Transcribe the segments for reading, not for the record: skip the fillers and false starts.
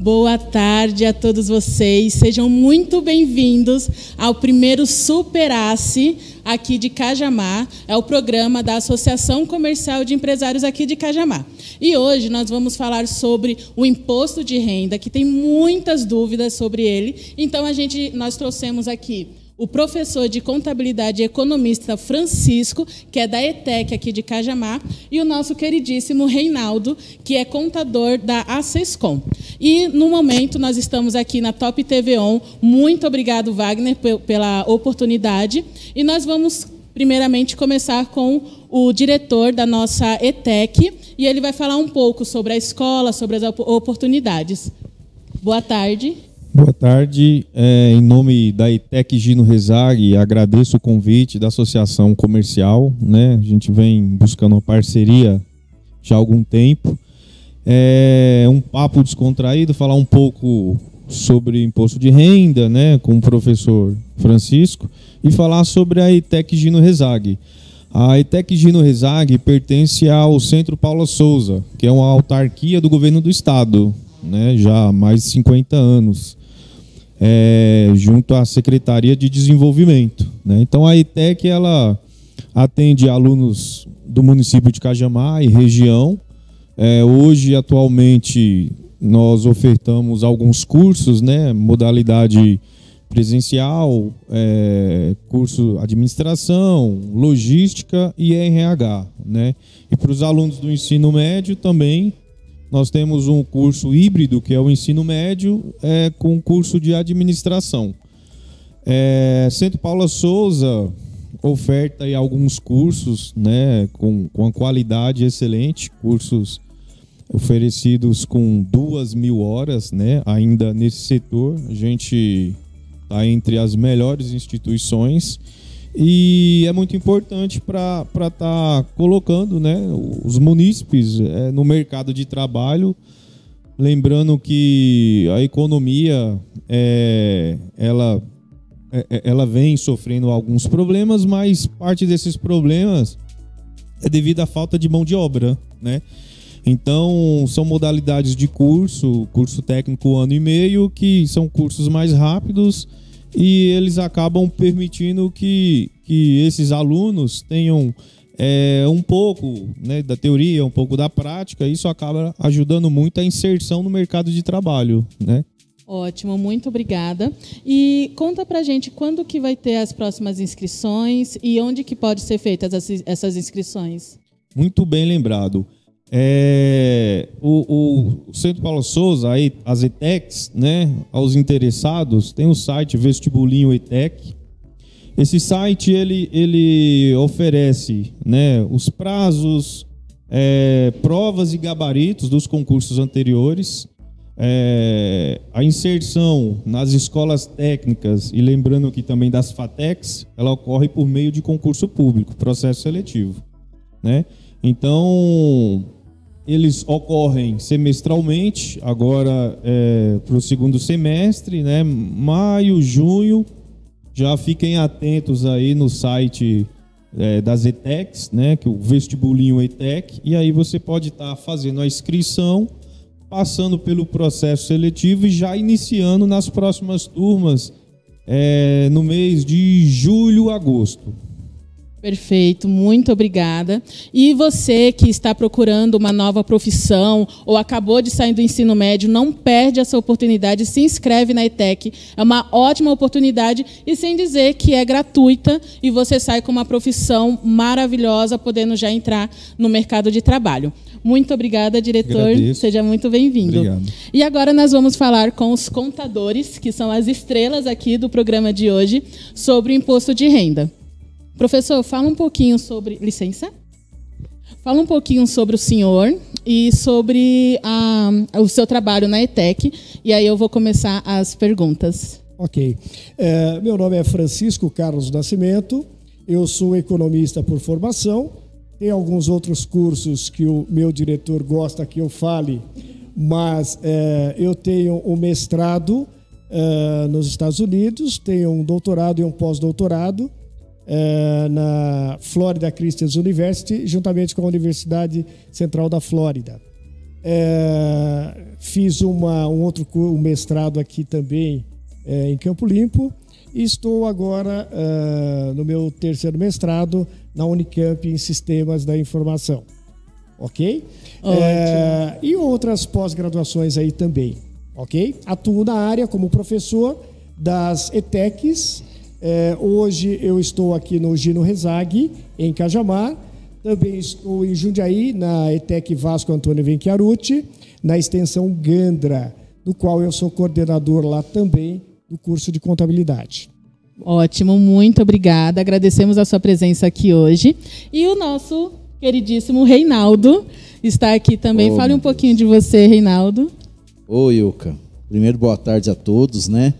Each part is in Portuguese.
Boa tarde a todos vocês, sejam muito bem-vindos ao primeiro Superace aqui de Cajamar, é o programa da Associação Comercial de Empresários aqui de Cajamar. E hoje nós vamos falar sobre o imposto de renda, que tem muitas dúvidas sobre ele, então nós trouxemos aqui o professor de Contabilidade e Economista Francisco, que é da ETEC aqui de Cajamar, e o nosso queridíssimo Reinaldo, que é contador da Acescom. E, no momento, nós estamos aqui na Top TV On. Muito obrigado, Wagner, pela oportunidade. E nós vamos, primeiramente, começar com o diretor da nossa ETEC, e ele vai falar um pouco sobre a escola, sobre as oportunidades. Boa tarde. Boa tarde, em nome da ETEC Gino Rezag, agradeço o convite da Associação Comercial, né? A gente vem buscando uma parceria já há algum tempo. É um papo descontraído, falar um pouco sobre imposto de renda, né, com o professor Francisco, e falar sobre a ETEC Gino Rezag. A ETEC Gino Rezag pertence ao Centro Paula Souza, que é uma autarquia do governo do estado, né, já há mais de 50 anos. Junto à Secretaria de Desenvolvimento, né? Então a ETEC ela atende alunos do município de Cajamar e região. Hoje, atualmente, nós ofertamos alguns cursos, né? Modalidade presencial, curso administração, logística e RH, né? E para os alunos do ensino médio também nós temos um curso híbrido, que é o ensino médio, com curso de administração. Centro Paula Souza oferta aí alguns cursos, né, com uma qualidade excelente, cursos oferecidos com 2.000 horas, né, ainda nesse setor. A gente está entre as melhores instituições. E é muito importante para estar colocando, né, os munícipes no mercado de trabalho, lembrando que a economia ela vem sofrendo alguns problemas, mas parte desses problemas é devido à falta de mão de obra, né? Então, são modalidades de curso técnico 1 ano e meio, que são cursos mais rápidos, e eles acabam permitindo que esses alunos tenham um pouco, né, da teoria, um pouco da prática. Isso acaba ajudando muito a inserção no mercado de trabalho, né? Ótimo, muito obrigada. E conta pra gente quando que vai ter as próximas inscrições e onde que pode ser feitas essas inscrições? Muito bem lembrado. O Centro Paula Souza, as ETECs, né, aos interessados, tem o site Vestibulinho ETEC. Esse site ele oferece, né, os prazos, provas e gabaritos dos concursos anteriores, a inserção nas escolas técnicas, e lembrando que também das FATECs, ela ocorre por meio de concurso público, processo seletivo, né? Então, eles ocorrem semestralmente, agora para o segundo semestre, né? Maio, junho. Já fiquem atentos aí no site das ETECs, né? Que é o Vestibulinho ETEC, e aí você pode estar fazendo a inscrição, passando pelo processo seletivo e já iniciando nas próximas turmas no mês de julho, agosto. Perfeito, muito obrigada. E você que está procurando uma nova profissão ou acabou de sair do ensino médio, não perde essa oportunidade, se inscreve na ETEC. É uma ótima oportunidade, e sem dizer que é gratuita, e você sai com uma profissão maravilhosa, podendo já entrar no mercado de trabalho. Muito obrigada, diretor. Agradeço. Seja muito bem-vindo. Obrigado. E agora nós vamos falar com os contadores, que são as estrelas aqui do programa de hoje, sobre o imposto de renda. Professor, fala um pouquinho sobre... Licença? Fala um pouquinho sobre o senhor e sobre o seu trabalho na ETEC, e aí eu vou começar as perguntas. Ok. Meu nome é Francisco Carlos Nascimento, eu sou economista por formação, tem alguns outros cursos que o meu diretor gosta que eu fale, mas eu tenho um mestrado nos Estados Unidos, tenho um doutorado e um pós-doutorado, na Florida Christian University, juntamente com a Universidade Central da Flórida. Fiz um mestrado aqui também em Campo Limpo e estou agora no meu terceiro mestrado na Unicamp em Sistemas da Informação. Ok? E outras pós-graduações aí também. Ok? Atuo na área como professor das ETECs. Hoje eu estou aqui no Gino Rezag, em Cajamar. Também estou em Jundiaí, na ETEC Vasco Antônio Venchiaruti, na extensão Gandra, do qual eu sou coordenador lá também do curso de contabilidade. Ótimo, muito obrigada. Agradecemos a sua presença aqui hoje. E o nosso queridíssimo Reinaldo está aqui também. Fale um pouquinho de você, Reinaldo. Oi, Ilka. Primeiro, boa tarde a todos, né?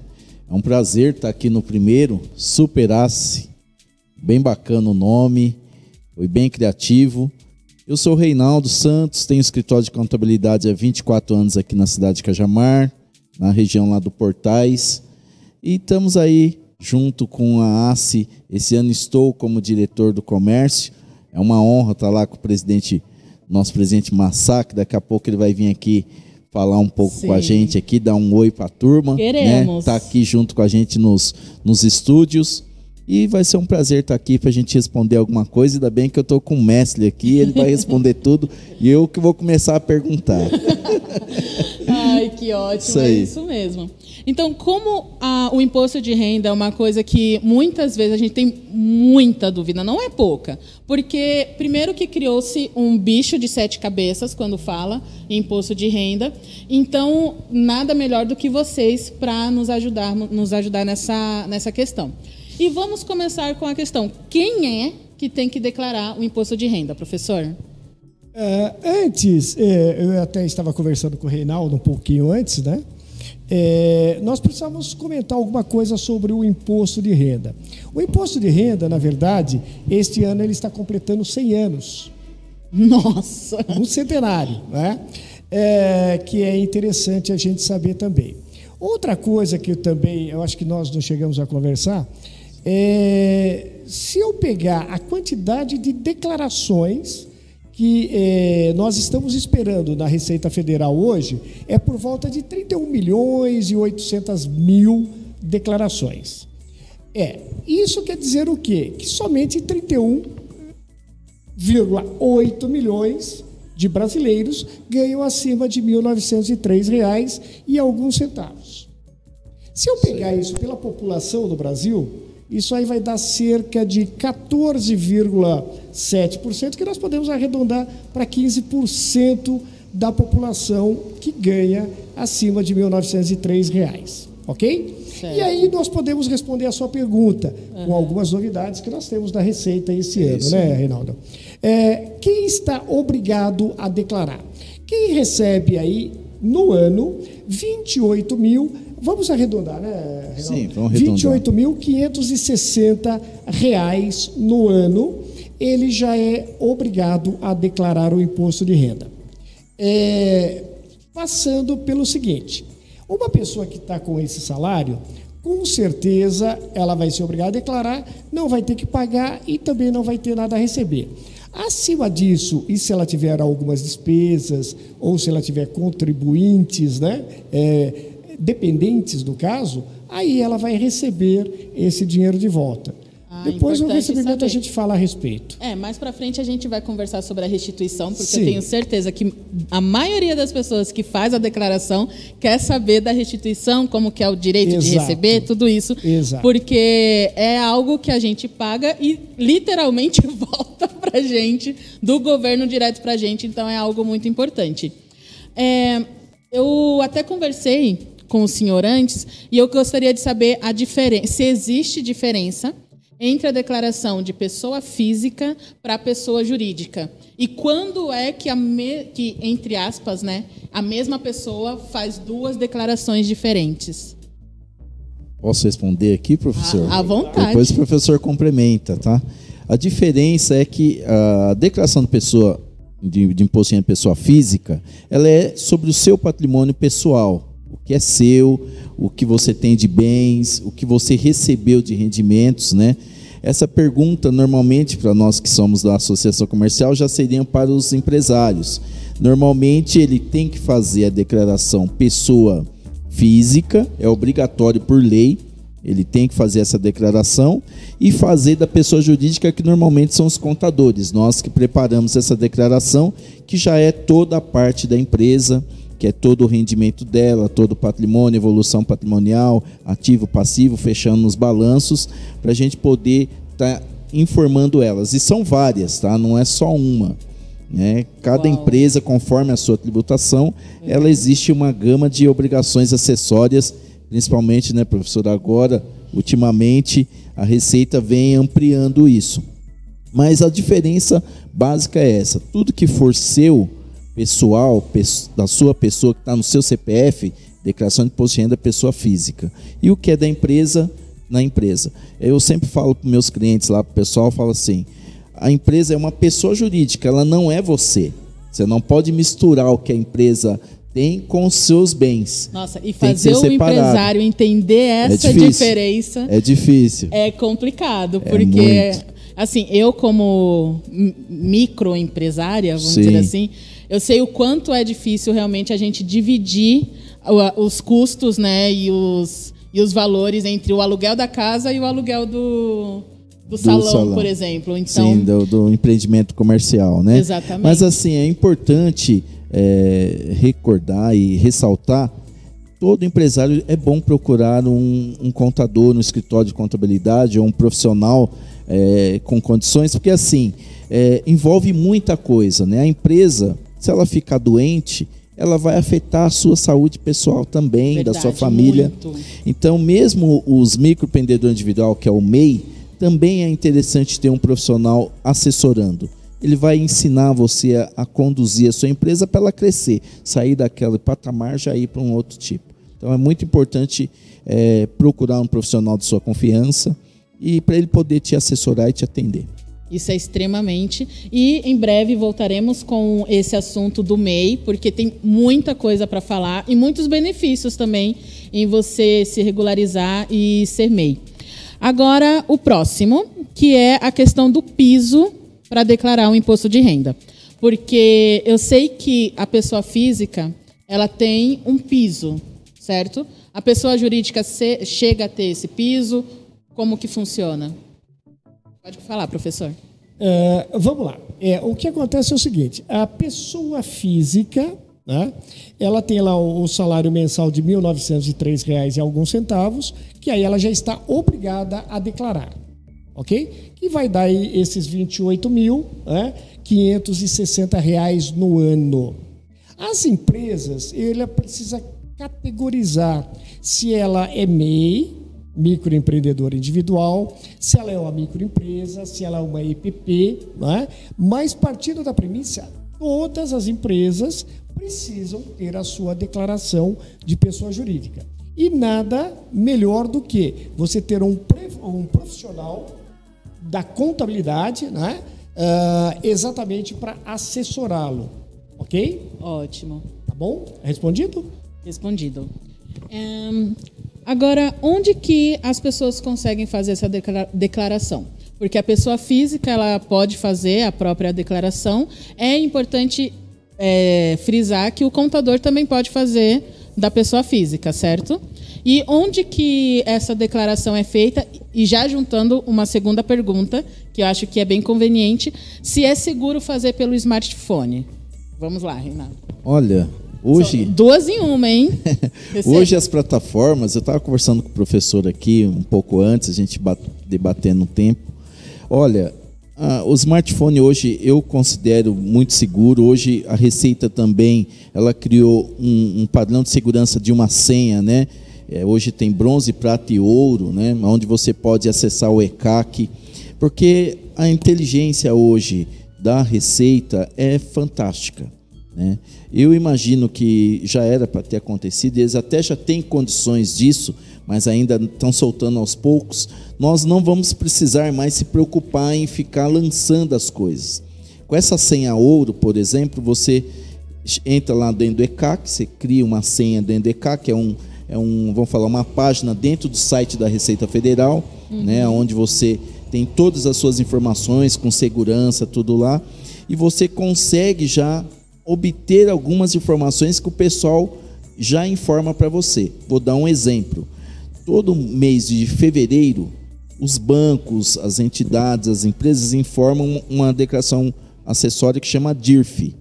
É um prazer estar aqui no primeiro Superace. Bem bacana o nome, foi bem criativo. Eu sou o Reinaldo Santos, tenho escritório de contabilidade há 24 anos aqui na cidade de Cajamar, na região lá do Portais. E estamos aí junto com a ACE. Esse ano estou como diretor do comércio. É uma honra estar lá com o presidente, nosso presidente Massac. Daqui a pouco ele vai vir aqui falar um pouco com a gente aqui, dar um oi para a turma. Queremos. Tá aqui junto com a gente nos estúdios. E vai ser um prazer estar aqui para a gente responder alguma coisa. Ainda bem que eu estou com o Mestre aqui, ele vai responder tudo e eu que vou começar a perguntar. Ai, que ótimo, é isso mesmo. Então, como o imposto de renda é uma coisa que muitas vezes a gente tem muita dúvida, não é pouca, porque primeiro que criou-se um bicho de 7 cabeças quando fala em imposto de renda, então nada melhor do que vocês para nos ajudar nessa questão. E vamos começar com a questão: quem é que tem que declarar o imposto de renda, professor? Antes, eu até estava conversando com o Reinaldo um pouquinho antes, né? Nós precisamos comentar alguma coisa sobre o imposto de renda. O imposto de renda, na verdade, este ano ele está completando 100 anos. Nossa! Um centenário, né? Que é interessante a gente saber também. Outra coisa que eu acho que nós não chegamos a conversar, se eu pegar a quantidade de declarações que nós estamos esperando na Receita Federal hoje, é por volta de 31.800.000 declarações. Isso quer dizer o quê? Que somente 31,8 milhões de brasileiros ganham acima de R$ 1.903 e alguns centavos. Se eu pegar isso pela população do Brasil, isso aí vai dar cerca de 14,7%, que nós podemos arredondar para 15% da população que ganha acima de R$ 1.903, ok? Certo. E aí nós podemos responder a sua pergunta, com algumas novidades que nós temos da Receita esse ano, né, Reinaldo? Quem está obrigado a declarar? Quem recebe aí, no ano, 28 mil... Vamos arredondar, né, Reinaldo? Sim, vamos arredondar. R$ 28.560 no ano, ele já é obrigado a declarar o imposto de renda. Passando pelo seguinte: uma pessoa que está com esse salário, com certeza ela vai ser obrigada a declarar, não vai ter que pagar e também não vai ter nada a receber. Acima disso, e se ela tiver algumas despesas, ou se ela tiver contribuintes, né, dependentes do caso, aí ela vai receber esse dinheiro de volta. Depois do recebimento a gente fala a respeito. Mais para frente a gente vai conversar sobre a restituição, porque eu tenho certeza que a maioria das pessoas que faz a declaração quer saber da restituição, como que é o direito de receber, tudo isso. Exato. Porque é algo que a gente paga e literalmente volta para a gente, do governo direto para a gente, então é algo muito importante. Eu até conversei com o senhor antes e eu gostaria de saber a diferença, se existe diferença entre a declaração de pessoa física para pessoa jurídica. E quando é que, entre aspas, né, a mesma pessoa faz duas declarações diferentes? Posso responder aqui, professor? À vontade. Depois o professor complementa, tá? A diferença é que a declaração de imposto de renda de pessoa física, ela é sobre o seu patrimônio pessoal. O que é seu, o que você tem de bens, o que você recebeu de rendimentos, né? Essa pergunta, normalmente, para nós que somos da associação comercial, já seriam para os empresários. Normalmente ele tem que fazer a declaração pessoa física, é obrigatório por lei, ele tem que fazer essa declaração e fazer da pessoa jurídica, que normalmente são os contadores, nós que preparamos essa declaração, que já é toda a parte da empresa, que é todo o rendimento dela, todo o patrimônio, evolução patrimonial, ativo, passivo, fechando os balanços, para a gente poder estar informando elas. E são várias, tá? Não é só uma. Né? Cada empresa, conforme a sua tributação, ela existe uma gama de obrigações acessórias, principalmente, né, professor, agora, ultimamente, a Receita vem ampliando isso. Mas a diferença básica é essa: tudo que for seu, pessoal, da sua pessoa, que está no seu CPF, declaração de imposto de renda, pessoa física. E o que é da empresa, na empresa. Eu sempre falo para os meus clientes lá, para o pessoal, eu falo assim: a empresa é uma pessoa jurídica, ela não é você. Você não pode misturar o que a empresa tem com os seus bens. Nossa, e fazer o empresário entender essa diferença... É difícil. É complicado, porque, assim, eu como microempresária, vamos dizer assim, eu sei o quanto é difícil realmente a gente dividir os custos, né, e os valores entre o aluguel da casa e o aluguel do salão, por exemplo. Então, sim, do empreendimento comercial, né? Exatamente. Mas assim, é importante recordar e ressaltar: todo empresário é bom procurar um contador no escritório de contabilidade ou um profissional com condições, porque assim, envolve muita coisa, né? A empresa, se ela ficar doente, ela vai afetar a sua saúde pessoal também, verdade, da sua família. Muito. Então, mesmo os microempreendedores individual, que é o MEI, também é interessante ter um profissional assessorando. Ele vai ensinar você a conduzir a sua empresa para ela crescer, sair daquele patamar, já ir para um outro tipo. Então é muito importante procurar um profissional de sua confiança e para ele poder te assessorar e te atender. Isso é extremamente. E em breve voltaremos com esse assunto do MEI, porque tem muita coisa para falar e muitos benefícios também em você se regularizar e ser MEI. Agora, o próximo, que é a questão do piso para declarar o imposto de renda. Porque eu sei que a pessoa física, ela tem um piso, certo? A pessoa jurídica chega a ter esse piso, como que funciona? Pode falar, professor. Vamos lá. O que acontece é o seguinte: a pessoa física, né, ela tem lá o salário mensal de R$ 1.903 e alguns centavos, que aí ela já está obrigada a declarar, ok? Que vai dar aí esses R$ 28.560 no ano. As empresas, ela precisa categorizar se ela é MEI, microempreendedor individual, se ela é uma microempresa, se ela é uma EPP, né? Mas partindo da premissa, todas as empresas precisam ter a sua declaração de pessoa jurídica. E nada melhor do que você ter um profissional da contabilidade, né? Exatamente para assessorá-lo. Ok? Ótimo. Tá bom? Respondido? Respondido. Agora, onde que as pessoas conseguem fazer essa declaração? Porque a pessoa física, ela pode fazer a própria declaração. É importante frisar que o contador também pode fazer da pessoa física, certo? E onde que essa declaração é feita? E já juntando uma segunda pergunta, que eu acho que é bem conveniente, se é seguro fazer pelo smartphone. Vamos lá, Renato. Olha, hoje... São duas em uma, hein? Hoje as plataformas, eu estava conversando com o professor aqui um pouco antes, a gente debatendo um tempo. Olha, o smartphone hoje eu considero muito seguro. Hoje a Receita também, ela criou um padrão de segurança de uma senha, né? Hoje tem bronze, prata e ouro, né? Onde você pode acessar o ECAC, porque a inteligência hoje da Receita é fantástica, né? Eu imagino que já era para ter acontecido, eles até já têm condições disso, mas ainda estão soltando aos poucos. Nós não vamos precisar mais se preocupar em ficar lançando as coisas. Com essa senha ouro, por exemplo, você entra lá dentro do ECAC, você cria uma senha dentro do ECAC, que vamos falar, uma página dentro do site da Receita Federal, né, onde você tem todas as suas informações com segurança, tudo lá, e você consegue já obter algumas informações que o pessoal já informa para você. Vou dar um exemplo. Todo mês de fevereiro, os bancos, as entidades, as empresas informam uma declaração acessória que chama DIRF.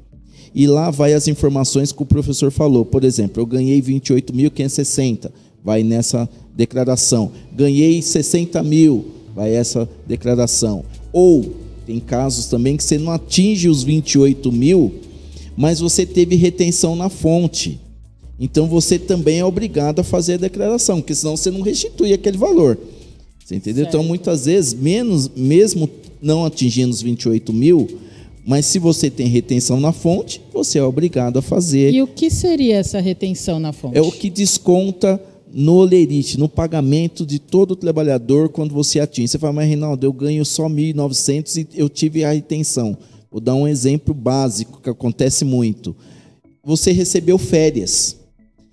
E lá vai as informações que o professor falou. Por exemplo, eu ganhei 28.560, vai nessa declaração. Ganhei 60 mil, vai essa declaração. Ou, tem casos também que você não atinge os 28 mil, mas você teve retenção na fonte. Então, você também é obrigado a fazer a declaração, porque senão você não restitui aquele valor. Você entendeu? Certo. Então, muitas vezes, mesmo não atingindo os 28 mil, mas se você tem retenção na fonte, você é obrigado a fazer. E o que seria essa retenção na fonte? É o que desconta no olerite, no pagamento de todo o trabalhador quando você atinge. Você fala, mas Reinaldo, eu ganho só 1.900 e eu tive a retenção. Vou dar um exemplo básico que acontece muito. Você recebeu férias.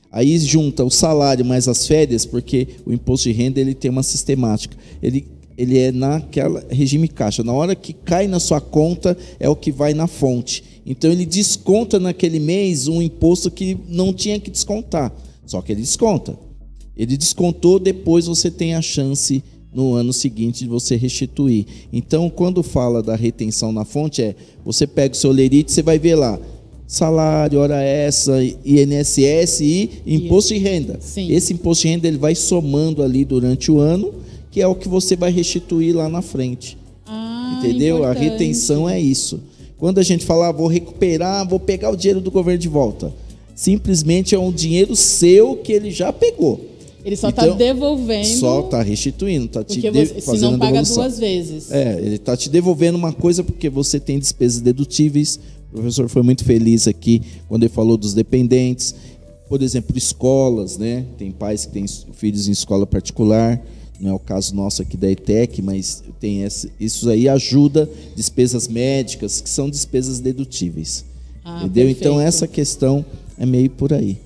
Aí junta o salário mais as férias, porque o imposto de renda ele tem uma sistemática. Ele é naquela regime caixa. Na hora que cai na sua conta, é o que vai na fonte. Então, ele desconta naquele mês um imposto que não tinha que descontar. Só que ele desconta. Ele descontou, depois você tem a chance, no ano seguinte, de você restituir. Então, quando fala da retenção na fonte, você pega o seu lerite, você vai ver lá, salário, hora extra, INSS e imposto de renda. Sim. Esse imposto de renda ele vai somando ali durante o ano, que é o que você vai restituir lá na frente. Entendeu? Importante. A retenção é isso. Quando a gente fala, vou recuperar, vou pegar o dinheiro do governo de volta, simplesmente é um dinheiro seu que ele já pegou. Ele só está devolvendo. Só está restituindo, está te fazendo se não paga devolução. 2 vezes. Ele está te devolvendo uma coisa porque você tem despesas dedutíveis. O professor foi muito feliz aqui quando ele falou dos dependentes. Por exemplo, escolas, né? Tem pais que têm filhos em escola particular. Não é o caso nosso aqui da ETEC, mas tem isso aí ajuda despesas médicas, que são despesas dedutíveis. Entendeu? Perfeito. Então, essa questão é meio por aí.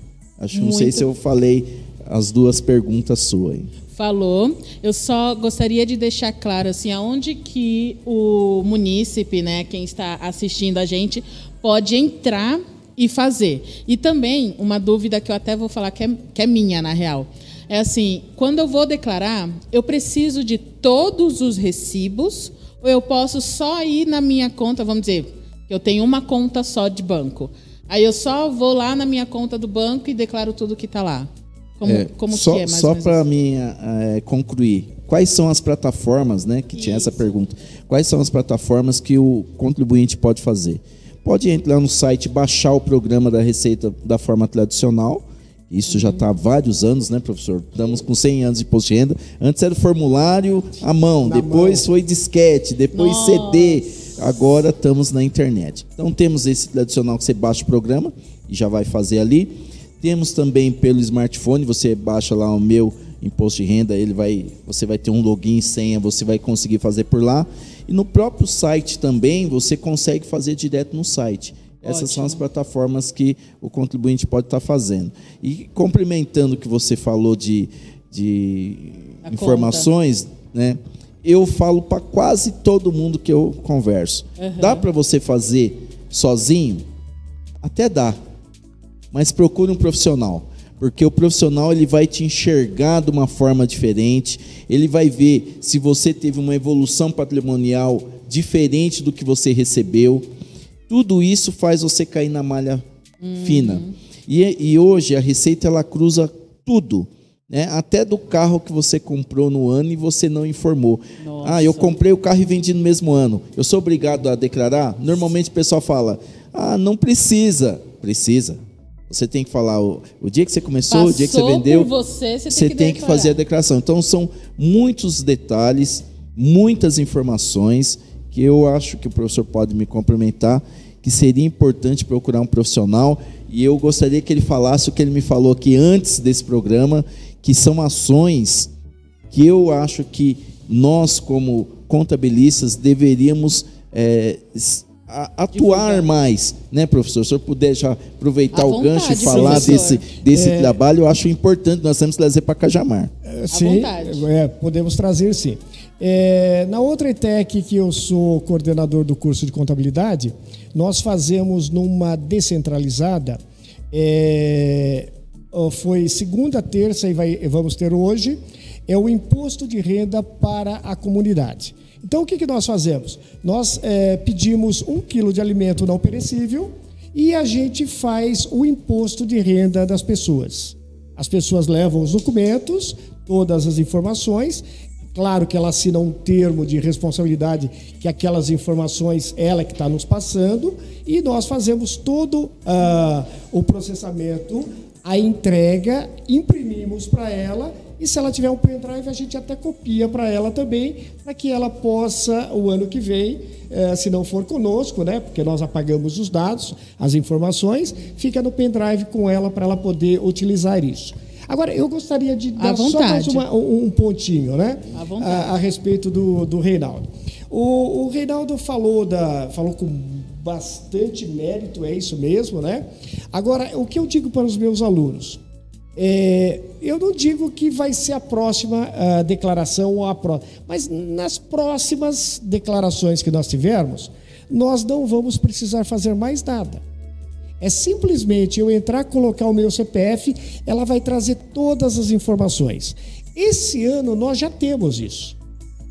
Não sei se eu falei as 2 perguntas suas aí. Falou. Eu só gostaria de deixar claro assim, aonde que o munícipe, né, quem está assistindo a gente, pode entrar e fazer. E também, uma dúvida que eu até vou falar que é minha, na real. É assim, quando eu vou declarar, eu preciso de todos os recibos ou eu posso só ir na minha conta, vamos dizer, que eu tenho uma conta só de banco. Aí eu só vou lá na minha conta do banco e declaro tudo que está lá. Como só, que é mais só ou menos? para mim concluir, quais são as plataformas, né, que tinha essa pergunta, quais são as plataformas que o contribuinte pode fazer? Pode entrar no site, baixar o programa da Receita da forma tradicional. Isso já está há vários anos, né, professor? Estamos com 100 anos de imposto de renda. Antes era o formulário à mão, depois foi disquete, depois CD. Agora estamos na internet. Então temos esse tradicional que você baixa o programa e já vai fazer ali. Temos também pelo smartphone, você baixa lá o meu imposto de renda, você vai ter um login e senha, você vai conseguir fazer por lá. E no próprio site também você consegue fazer direto no site. Essas são as plataformas que o contribuinte pode estar fazendo. E complementando o que você falou de informações, né? Eu falo para quase todo mundo que eu converso. Dá para você fazer sozinho? Até dá. Mas procure um profissional. Porque o profissional ele vai te enxergar de uma forma diferente. Ele vai ver se você teve uma evolução patrimonial diferente do que você recebeu. Tudo isso faz você cair na malha fina. E hoje a Receita ela cruza tudo, né? Até do carro que você comprou no ano e você não informou. Nossa. Eu comprei o carro e vendi no mesmo ano. Eu sou obrigado a declarar? Normalmente o pessoal fala, não precisa. Precisa. Você tem que falar o dia que você começou, o dia que você vendeu. Você tem que fazer a declaração. Então são muitos detalhes, muitas informações que eu acho que o professor pode me complementar, que seria importante procurar um profissional, e eu gostaria que ele falasse o que ele me falou aqui antes desse programa, que são ações que eu acho que nós, como contabilistas, deveríamos atuar mais, né, professor? Se o senhor puder já aproveitar o gancho e falar desse trabalho, eu acho importante, nós temos que trazer para Cajamar. Sim, podemos trazer sim. Na outra ETEC, que eu sou coordenador do curso de contabilidade, nós fazemos numa descentralizada, foi segunda, terça e vamos ter hoje, é o imposto de renda para a comunidade. Então, o que nós fazemos? Nós pedimos 1 quilo de alimento não perecível e a gente faz o imposto de renda das pessoas. As pessoas levam os documentos, todas as informações. Claro que ela assina um termo de responsabilidade, que aquelas informações ela que está nos passando, e nós fazemos todo o processamento, a entrega, imprimimos para ela, e se ela tiver um pendrive, a gente até copia para ela também, para que ela possa, o ano que vem, se não for conosco, né, porque nós apagamos os dados, as informações, fica no pendrive com ela para ela poder utilizar isso. Agora, eu gostaria de dar só mais um pontinho, né, a respeito do Reinaldo. O Reinaldo falou com bastante mérito, é isso mesmo, né? Agora, o que eu digo para os meus alunos? Eu não digo que vai ser a próxima declaração ou a próxima, mas nas próximas declarações que nós tivermos, nós não vamos precisar fazer mais nada. É simplesmente eu entrar, colocar o meu CPF, ela vai trazer todas as informações. Esse ano nós já temos isso.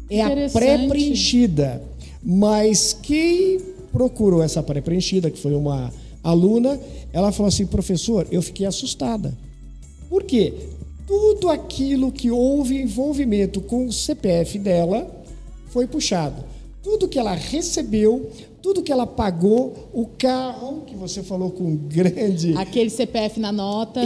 É a pré-preenchida, mas quem procurou essa pré-preenchida, que foi uma aluna, ela falou assim: professor, eu fiquei assustada. Por quê? Tudo aquilo que houve envolvimento com o CPF dela foi puxado. Tudo que ela recebeu, tudo que ela pagou, o carro, que você falou com grande... Aquele CPF na nota.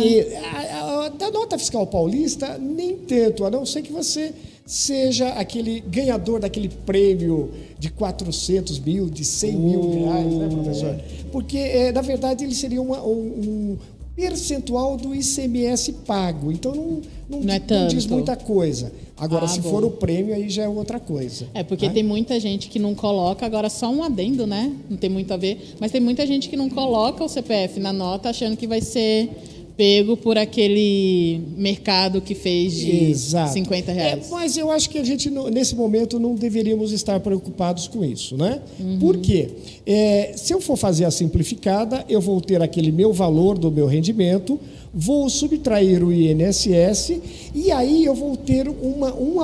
Da nota fiscal paulista, nem tanto, a não ser que você seja aquele ganhador daquele prêmio de 400 mil, de 100 mil reais, né, professor? Porque, na verdade, ele seria um percentual do ICMS pago, então não diz muita coisa. Agora, se for o prêmio, aí já é outra coisa. Porque tem muita gente que não coloca, agora só um adendo, né? Não tem muito a ver, mas tem muita gente que não coloca o CPF na nota achando que vai ser pego por aquele mercado que fez de R$50. Mas eu acho que a gente, nesse momento, não deveríamos estar preocupados com isso, né? Por quê? Se eu for fazer a simplificada, eu vou ter aquele meu valor do meu rendimento, vou subtrair o INSS e aí eu vou ter um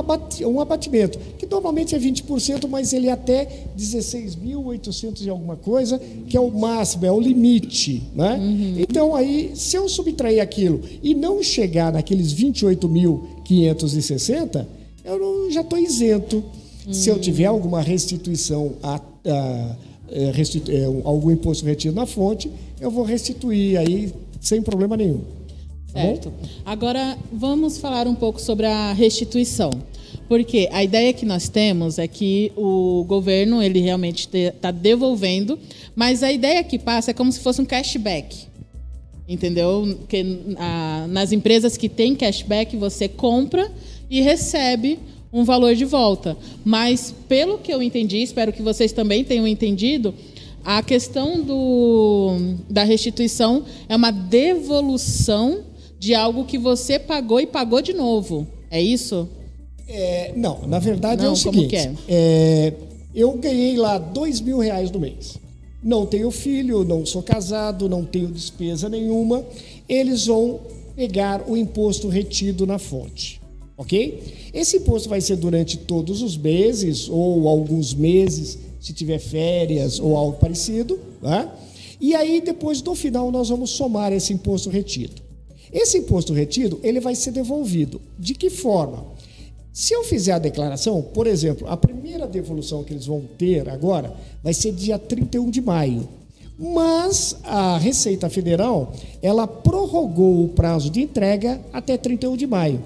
abatimento, que normalmente é 20%, mas ele é até 16.800 e alguma coisa, que é o máximo, é o limite, né? Então aí, se eu subtrair aquilo e não chegar naqueles 28.560, eu já estou isento. Se eu tiver alguma restituição, algum imposto retido na fonte, eu vou restituir aí sem problema nenhum. Certo. Agora, vamos falar um pouco sobre a restituição. Porque a ideia que nós temos é que o governo, ele realmente está devolvendo, mas a ideia que passa é como se fosse um cashback. Entendeu? Que, nas empresas que tem cashback, você compra e recebe um valor de volta. Mas, pelo que eu entendi, espero que vocês também tenham entendido, a questão da restituição é uma devolução de algo que você pagou e pagou de novo. É isso? Não, na verdade é o seguinte. Como que é? Eu ganhei lá R$2.000 no mês. Não tenho filho, não sou casado, não tenho despesa nenhuma. Eles vão pegar o imposto retido na fonte. Ok? Esse imposto vai ser durante todos os meses ou alguns meses, se tiver férias ou algo parecido, né? E aí, depois, no final, nós vamos somar esse imposto retido. Esse imposto retido, ele vai ser devolvido. De que forma? Se eu fizer a declaração, por exemplo, a primeira devolução que eles vão ter agora vai ser dia 31 de maio. Mas a Receita Federal, ela prorrogou o prazo de entrega até 31 de maio.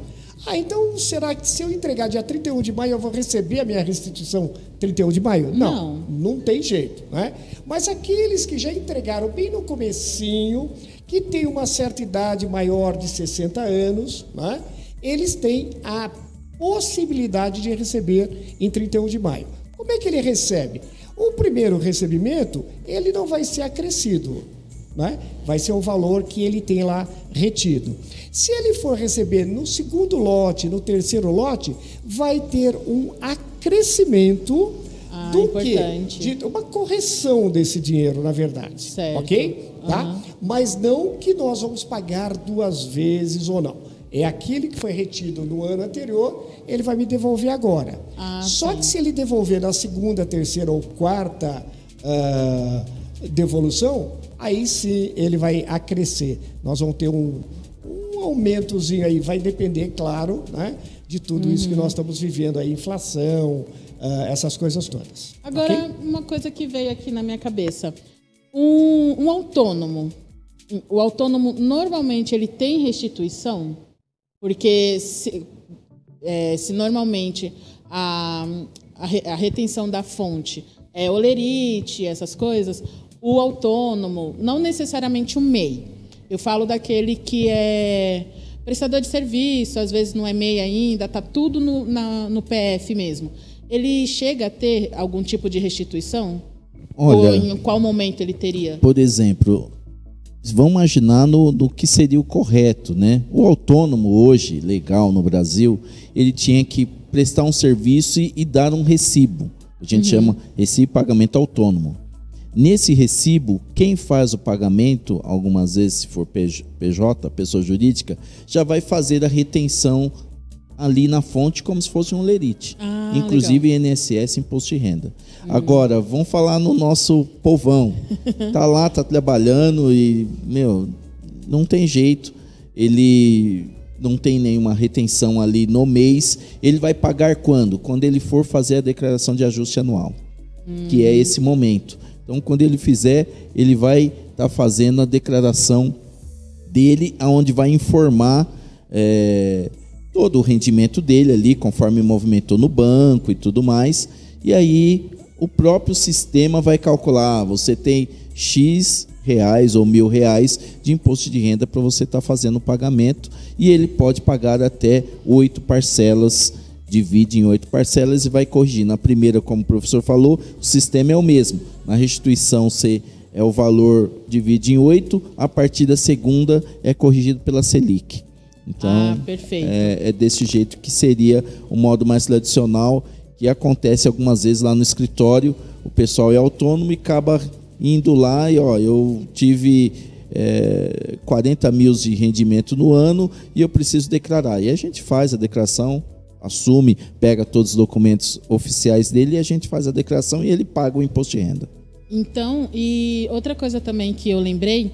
Então, será que se eu entregar dia 31 de maio, eu vou receber a minha restituição 31 de maio? Não tem jeito, né? Mas aqueles que já entregaram bem no comecinho, que tem uma certa idade maior de 60 anos, né? Eles têm a possibilidade de receber em 31 de maio. Como é que ele recebe? O primeiro recebimento, ele não vai ser acrescido, né? Vai ser o valor que ele tem lá retido. Se ele for receber no segundo lote, no terceiro lote, vai ter um acréscimo acrescimento do importante. quê? De uma correção desse dinheiro, na verdade. Certo. Ok? Tá? Mas não que nós vamos pagar 2 vezes ou não. É aquele que foi retido no ano anterior, ele vai me devolver agora. Só que se ele devolver na segunda, terceira ou quarta devolução, aí sim ele vai acrescer. Nós vamos ter um aumentozinho aí, vai depender, claro, né, de tudo isso que nós estamos vivendo aí, inflação, essas coisas todas. Agora, uma coisa que veio aqui na minha cabeça. Um autônomo, o autônomo normalmente ele tem restituição? Porque se normalmente a retenção da fonte é olerite, essas coisas, o autônomo, não necessariamente o MEI. Eu falo daquele que é prestador de serviço, às vezes não é MEI ainda, está tudo no PF mesmo. Ele chega a ter algum tipo de restituição? Olha, ou em qual momento ele teria? Por exemplo, vamos imaginar no que seria o correto, né? O autônomo hoje, legal no Brasil, ele tinha que prestar um serviço e dar um recibo. A gente chama recibo de pagamento autônomo. Nesse recibo, quem faz o pagamento, algumas vezes, se for PJ, pessoa jurídica, já vai fazer a retenção ali na fonte como se fosse um lerite. Inclusive legal. INSS, imposto de renda. Agora, vamos falar no nosso povão. Tá lá, tá trabalhando e, não tem jeito. Ele não tem nenhuma retenção ali no mês. Ele vai pagar quando? Quando ele for fazer a declaração de ajuste anual, que é esse momento. Então, quando ele fizer, ele vai estar fazendo a declaração dele, onde vai informar todo o rendimento dele ali, conforme movimentou no banco e tudo mais. E aí, o próprio sistema vai calcular, você tem X reais ou R$1.000 de imposto de renda para você estar fazendo o pagamento, e ele pode pagar até 8 parcelas, divide em 8 parcelas e vai corrigir. Na primeira, como o professor falou, o sistema é o mesmo. Na restituição, é o valor divide em 8, a partir da segunda é corrigido pela Selic. Então, perfeito. É desse jeito que seria o modo mais tradicional, que acontece algumas vezes lá no escritório. O pessoal é autônomo e acaba indo lá e, eu tive 40 mil de rendimento no ano e eu preciso declarar. E a gente faz a declaração, assume, pega todos os documentos oficiais dele e a gente faz a declaração e ele paga o imposto de renda. Então, e outra coisa também que eu lembrei,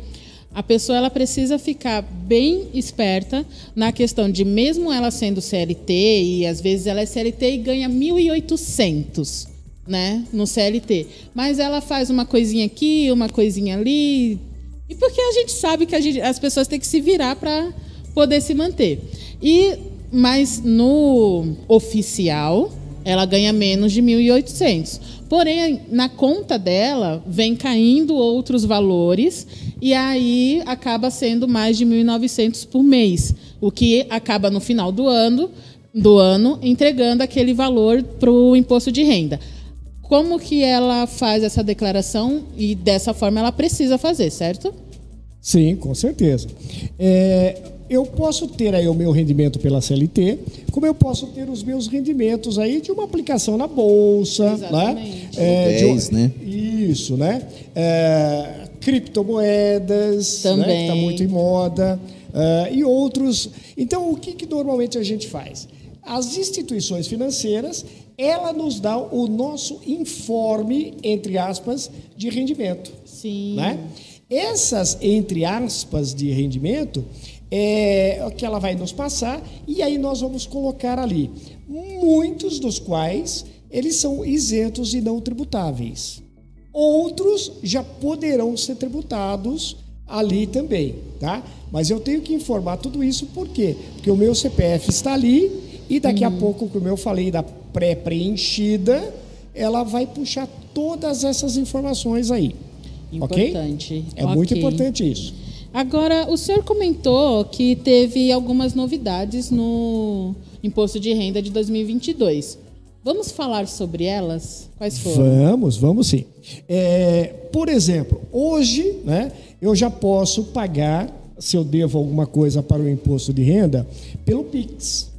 a pessoa ela precisa ficar bem esperta na questão de, mesmo ela sendo CLT, e às vezes ela é CLT e ganha 1.800, né, no CLT, mas ela faz uma coisinha aqui, uma coisinha ali, e porque a gente sabe que as pessoas têm que se virar para poder se manter. Mas no oficial, ela ganha menos de 1.800. Porém, na conta dela, vem caindo outros valores e aí acaba sendo mais de 1.900 por mês, o que acaba no final do ano entregando aquele valor para o imposto de renda. Como que ela faz essa declaração? E dessa forma ela precisa fazer, certo? Sim, com certeza. Eu posso ter aí o meu rendimento pela CLT, como eu posso ter os meus rendimentos aí de uma aplicação na bolsa, exatamente, né? Isso, né? Criptomoedas, também, né? Que está muito em moda, e outros. Então, o que normalmente a gente faz? As instituições financeiras, ela nos dá o nosso informe, entre aspas, de rendimento. Sim. Né? Essas, entre aspas, de rendimento, é o que ela vai nos passar, e aí nós vamos colocar ali, muitos dos quais eles são isentos e não tributáveis. Outros já poderão ser tributados ali também, tá? Mas eu tenho que informar tudo isso, por quê? Porque o meu CPF está ali, e daqui a pouco, como eu falei da pré-preenchida, ela vai puxar todas essas informações aí. Importante. Okay? Muito importante isso. Agora, o senhor comentou que teve algumas novidades no Imposto de Renda de 2022. Vamos falar sobre elas? Quais foram? Vamos sim. Por exemplo, hoje, né, eu já posso pagar, se eu devo alguma coisa para o imposto de renda, pelo Pix.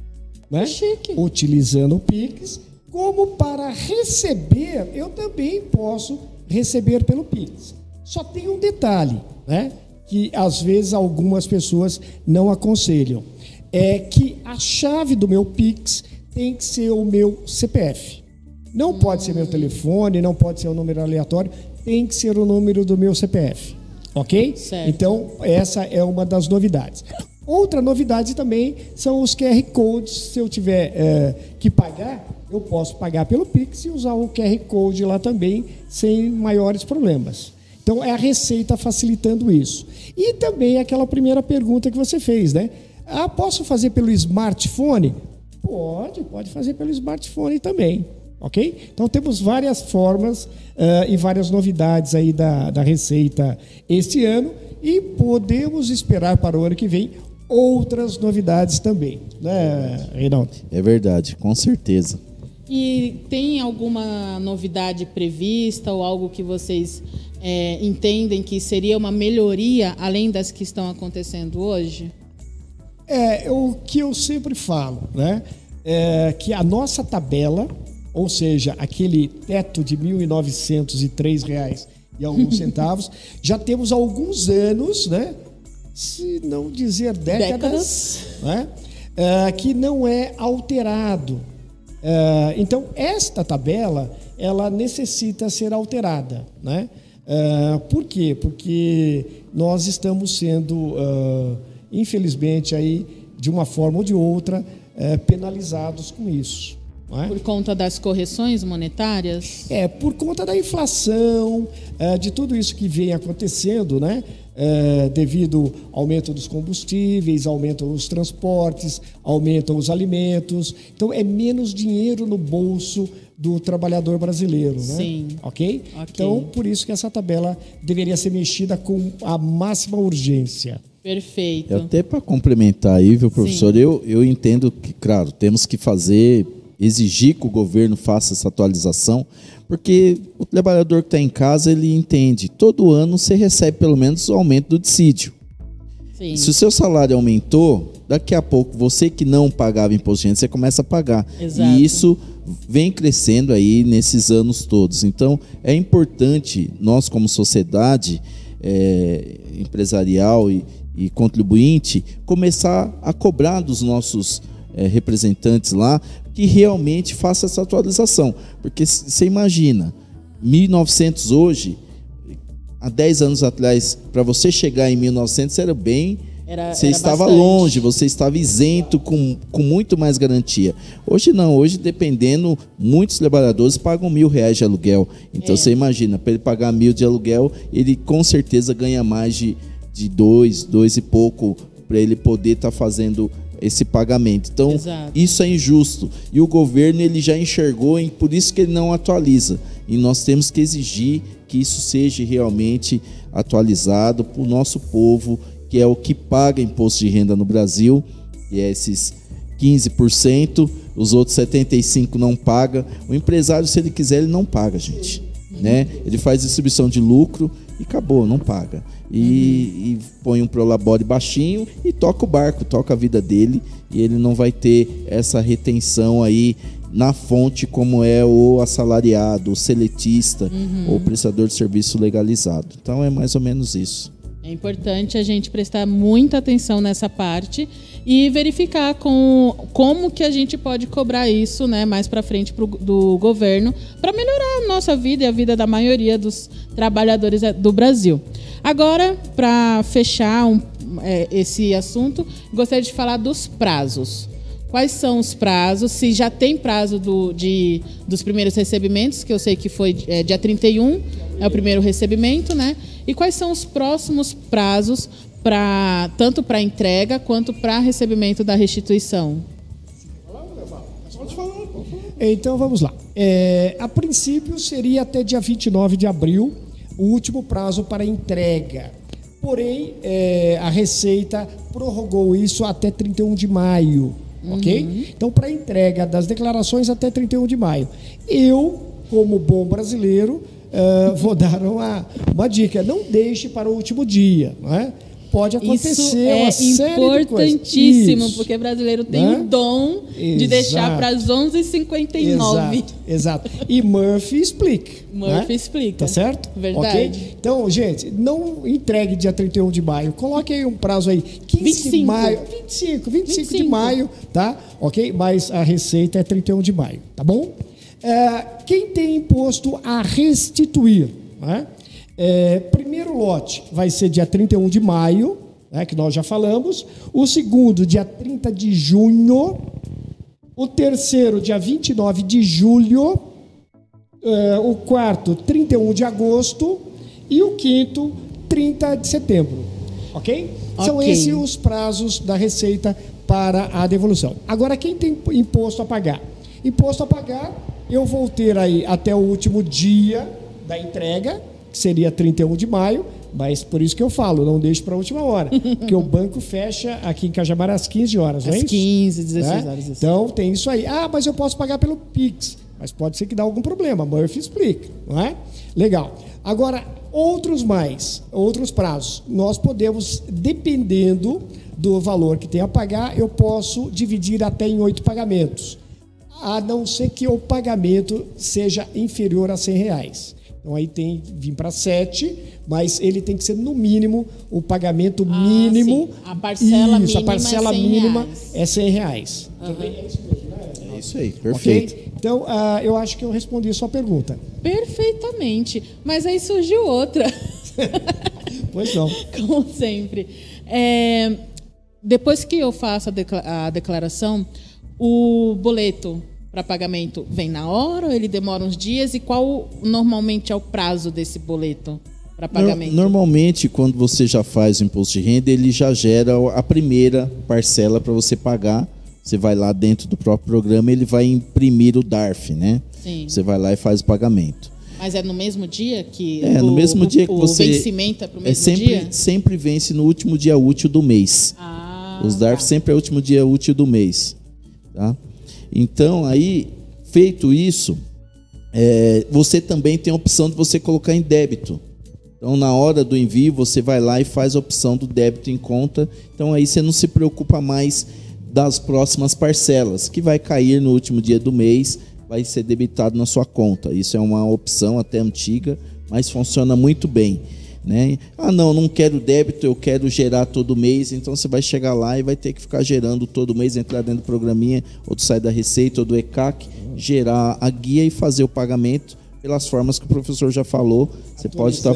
Né? Chique. Utilizando o Pix, Como para receber, eu também posso receber pelo Pix. Só tem um detalhe, né? Que às vezes algumas pessoas não aconselham. É que a chave do meu Pix tem que ser o meu CPF. Não pode ser meu telefone, não pode ser um número aleatório, tem que ser o número do meu CPF. Ok? Certo. Então, essa é uma das novidades. Outra novidade também são os QR Codes. Se eu tiver que pagar, eu posso pagar pelo Pix e usar o QR Code lá também, sem maiores problemas. Então, é a Receita facilitando isso. E também aquela primeira pergunta que você fez, né? Posso fazer pelo smartphone? Pode fazer pelo smartphone também, ok? Então, temos várias formas e várias novidades aí da Receita este ano e podemos esperar para o ano que vem outras novidades também, né, Reinaldo? É verdade, com certeza. E tem alguma novidade prevista ou algo que vocês entendem que seria uma melhoria além das que estão acontecendo hoje? O que eu sempre falo, né? Que a nossa tabela, ou seja, aquele teto de R$ 1.903 e alguns centavos, já temos alguns anos, né? Se não dizer décadas. Né? Que não é alterado. Então, esta tabela, ela necessita ser alterada, né? Por quê? Porque nós estamos sendo, infelizmente, aí, de uma forma ou de outra, penalizados com isso. Não é? Por conta das correções monetárias? Por conta da inflação, de tudo isso que vem acontecendo, né? Devido ao aumento dos combustíveis, aumentam os transportes, aumentam os alimentos. Então, é menos dinheiro no bolso do trabalhador brasileiro, né? Sim. Ok? Então, por isso que essa tabela deveria ser mexida com a máxima urgência. Perfeito. Até para complementar aí, viu, professor, eu entendo que, claro, temos que exigir que o governo faça essa atualização, porque o trabalhador que está em casa, ele entende, todo ano você recebe pelo menos o aumento do dissídio. Sim. Se o seu salário aumentou, daqui a pouco você que não pagava imposto de renda, você começa a pagar. Exato. E isso vem crescendo aí nesses anos todos. Então, é importante nós como sociedade empresarial e contribuinte começar a cobrar dos nossos representantes lá que realmente faça essa atualização. Porque você imagina, 1.900 hoje, há 10 anos atrás, para você chegar em 1.900 era bem... Você estava bastante longe, você estava isento com muito mais garantia. Hoje não, hoje dependendo, muitos trabalhadores pagam R$1.000 de aluguel. Então você imagina, para ele pagar 1.000 de aluguel, ele com certeza ganha mais de 2 e pouco para ele poder estar fazendo esse pagamento. Então, exato, isso é injusto. E o governo ele já enxergou, e por isso que ele não atualiza. E nós temos que exigir que isso seja realmente atualizado para o nosso povo, que é o que paga imposto de renda no Brasil, e é esses 15%, os outros 75% não pagam. O empresário, se ele quiser, ele não paga, gente. Né? Ele faz distribuição de lucro e acabou, não paga. E põe um prolabore baixinho e toca o barco, toca a vida dele, e ele não vai ter essa retenção aí na fonte como é o assalariado, o seletista ou o prestador de serviço legalizado. Então é mais ou menos isso. É importante a gente prestar muita atenção nessa parte e verificar como que a gente pode cobrar isso, né, mais para frente do governo para melhorar a nossa vida e a vida da maioria dos trabalhadores do Brasil. Agora, para fechar esse assunto, gostaria de falar dos prazos. Quais são os prazos? Se já tem prazo dos primeiros recebimentos, que eu sei que foi dia 31, é o primeiro recebimento, né? E quais são os próximos prazos, tanto para entrega quanto para recebimento da restituição? Então, vamos lá. A princípio, seria até dia 29 de abril, o último prazo para entrega. Porém, a Receita prorrogou isso até 31 de maio. Ok? Então, para entrega das declarações até 31 de maio. Eu, como bom brasileiro, vou dar uma dica. Não deixe para o último dia. Não é? pode acontecer Isso uma série de coisas. Importantíssimo, Isso. porque o brasileiro tem Né? o dom de deixar para as 11h59. Exato. E Murphy explica. Murphy né? explica. Tá certo? Verdade. Ok? Então, gente, não entregue dia 31 de maio. Coloque aí um prazo aí. 15 de maio. 25 de maio, tá? Ok? Mas a receita é 31 de maio, tá bom? Quem tem imposto a restituir, né? Primeiro lote vai ser dia 31 de maio, né, que nós já falamos. O segundo, dia 30 de junho. O terceiro, dia 29 de julho. O quarto, 31 de agosto. E o quinto, 30 de setembro. Ok? São esses os prazos da Receita para a devolução. Agora, quem tem imposto a pagar? Imposto a pagar, eu vou ter aí até o último dia da entrega, que seria 31 de maio, mas por isso que eu falo, não deixe para a última hora, porque o banco fecha aqui em Cajamar às 15 horas, não é às isso? 15, 16 horas. Assim. Então, tem isso aí. Mas eu posso pagar pelo Pix, mas pode ser que dê algum problema, Murphy explica, não é? Legal. Agora, outros prazos. Nós podemos, dependendo do valor que tem a pagar, eu posso dividir até em 8 pagamentos, a não ser que o pagamento seja inferior a R$100. Então, aí tem que vir para 7, mas ele tem que ser, no mínimo, o pagamento mínimo. Sim. A parcela mínima, a parcela mínima é R$100. Uhum. É isso mesmo, né? É isso aí, perfeito. Okay? Então, eu acho que eu respondi a sua pergunta. Perfeitamente. Mas aí surgiu outra. Pois não. Como sempre. Depois que eu faço a declaração, o boleto para pagamento vem na hora ou ele demora uns dias? E qual normalmente é o prazo desse boleto para pagamento? Normalmente, quando você já faz o imposto de renda, ele já gera a primeira parcela para você pagar. Você vai lá dentro do próprio programa, ele vai imprimir o DARF, né? Sim. Você vai lá e faz o pagamento. Mas é no mesmo dia que no mesmo dia que você... O vencimento é para o mesmo dia? Sempre vence no último dia útil do mês. Os DARF sempre é o último dia útil do mês. Tá? Então, aí, feito isso, você também tem a opção de você colocar em débito. Então, na hora do envio, você vai lá e faz a opção do débito em conta. Então, aí você não se preocupa mais das próximas parcelas, que vai cair no último dia do mês, vai ser debitado na sua conta. Isso é uma opção até antiga, mas funciona muito bem. Né? Não quero débito, eu quero gerar todo mês. Então você vai chegar lá e vai ter que ficar gerando todo mês, entrar dentro do programinha, ou do site da Receita, ou do ECAC, gerar a guia e fazer o pagamento pelas formas que o professor já falou. Você pode estar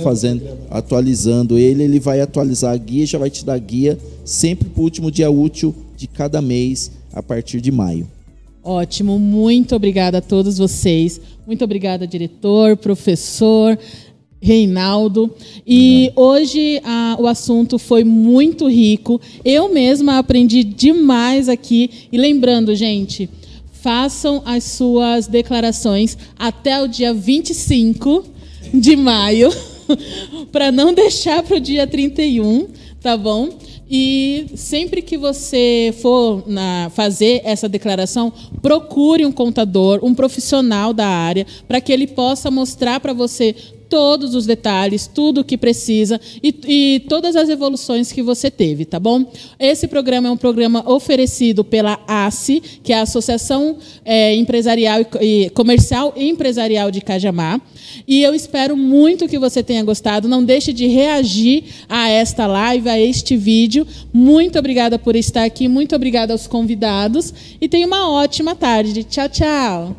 atualizando ele vai atualizar a guia e já vai te dar a guia sempre para o último dia útil de cada mês a partir de maio. Ótimo, muito obrigada a todos vocês. Muito obrigada, diretor, professor, Reinaldo. E hoje o assunto foi muito rico. Eu mesma aprendi demais aqui. E lembrando, gente, façam as suas declarações até o dia 25 de maio, para não deixar para o dia 31, tá bom? E sempre que você for fazer essa declaração, procure um contador, um profissional da área, para que ele possa mostrar para você todos os detalhes, tudo o que precisa e todas as evoluções que você teve, tá bom? Esse programa é um programa oferecido pela ACE, que é a Associação Comercial e Empresarial de Cajamar. E eu espero muito que você tenha gostado. Não deixe de reagir a esta live, a este vídeo. Muito obrigada por estar aqui, muito obrigada aos convidados e tenha uma ótima tarde. Tchau, tchau.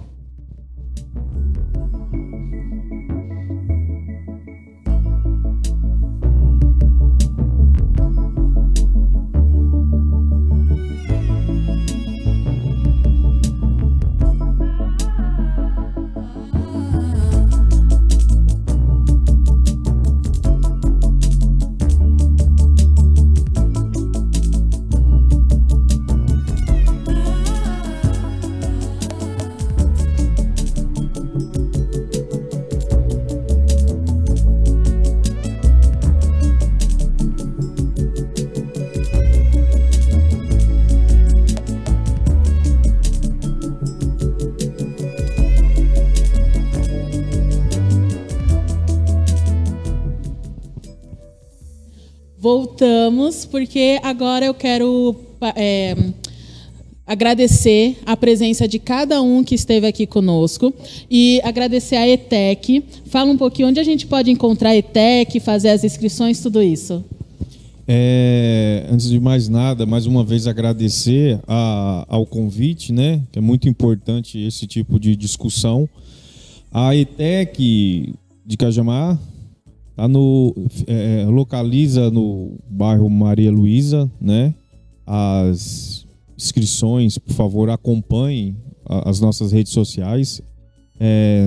voltamos, porque agora eu quero agradecer a presença de cada um que esteve aqui conosco e agradecer a ETEC. Fala um pouquinho onde a gente pode encontrar a ETEC, fazer as inscrições, tudo isso. Antes de mais nada, mais uma vez agradecer ao convite, né? Que é muito importante esse tipo de discussão. A ETEC de Cajamar localiza no bairro Maria Luísa, né? As inscrições, por favor, acompanhem as nossas redes sociais,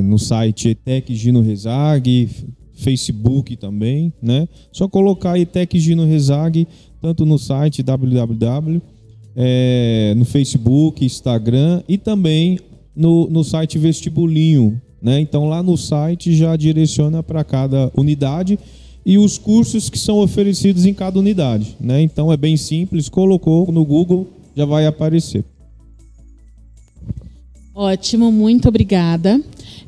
no site ETEC Gino Rezag, Facebook também, né? Só colocar ETEC Gino Rezag, tanto no site www, no Facebook, Instagram e também no site Vestibulinho, né? Então lá no site já direciona para cada unidade e os cursos que são oferecidos em cada unidade, né? Então é bem simples, colocou no Google, já vai aparecer. Ótimo, muito obrigada.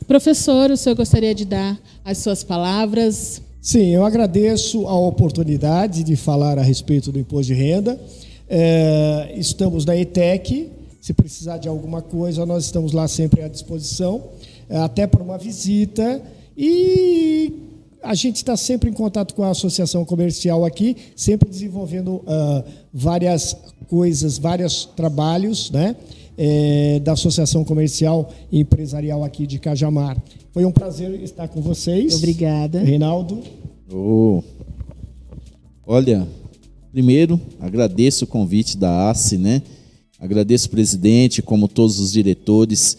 Professor, o senhor gostaria de dar as suas palavras? Sim, eu agradeço a oportunidade de falar a respeito do imposto de renda. Estamos na ETEC, se precisar de alguma coisa, nós estamos lá sempre à disposição, até para uma visita, e a gente está sempre em contato com a associação comercial aqui, sempre desenvolvendo várias coisas, vários trabalhos, né, da Associação Comercial e Empresarial aqui de Cajamar. Foi um prazer estar com vocês. Obrigada. Reinaldo. Olha, primeiro, agradeço o convite da ACE, né? Agradeço o presidente, como todos os diretores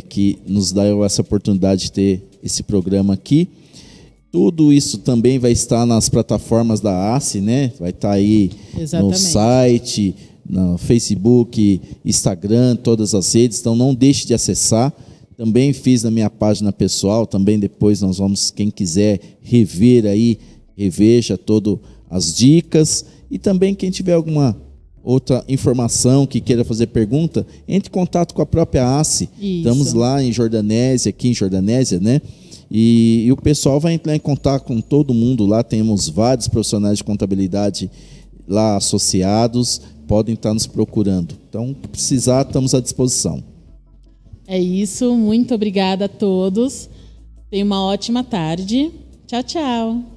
que nos dão essa oportunidade de ter esse programa aqui. Tudo isso também vai estar nas plataformas da ACE, né? Vai estar aí no site, no Facebook, Instagram, todas as redes. Então não deixe de acessar. Também fiz na minha página pessoal, também depois nós vamos, quem quiser rever aí, reveja todas as dicas. E também quem tiver alguma outra informação que queira fazer pergunta, entre em contato com a própria ACE. Isso. Estamos lá em Jordanésia, aqui em Jordanésia, né? E o pessoal vai entrar em contato com todo mundo lá. Temos vários profissionais de contabilidade lá associados, podem estar nos procurando. Então, se precisar, estamos à disposição. É isso, muito obrigada a todos. Tenha uma ótima tarde. Tchau, tchau.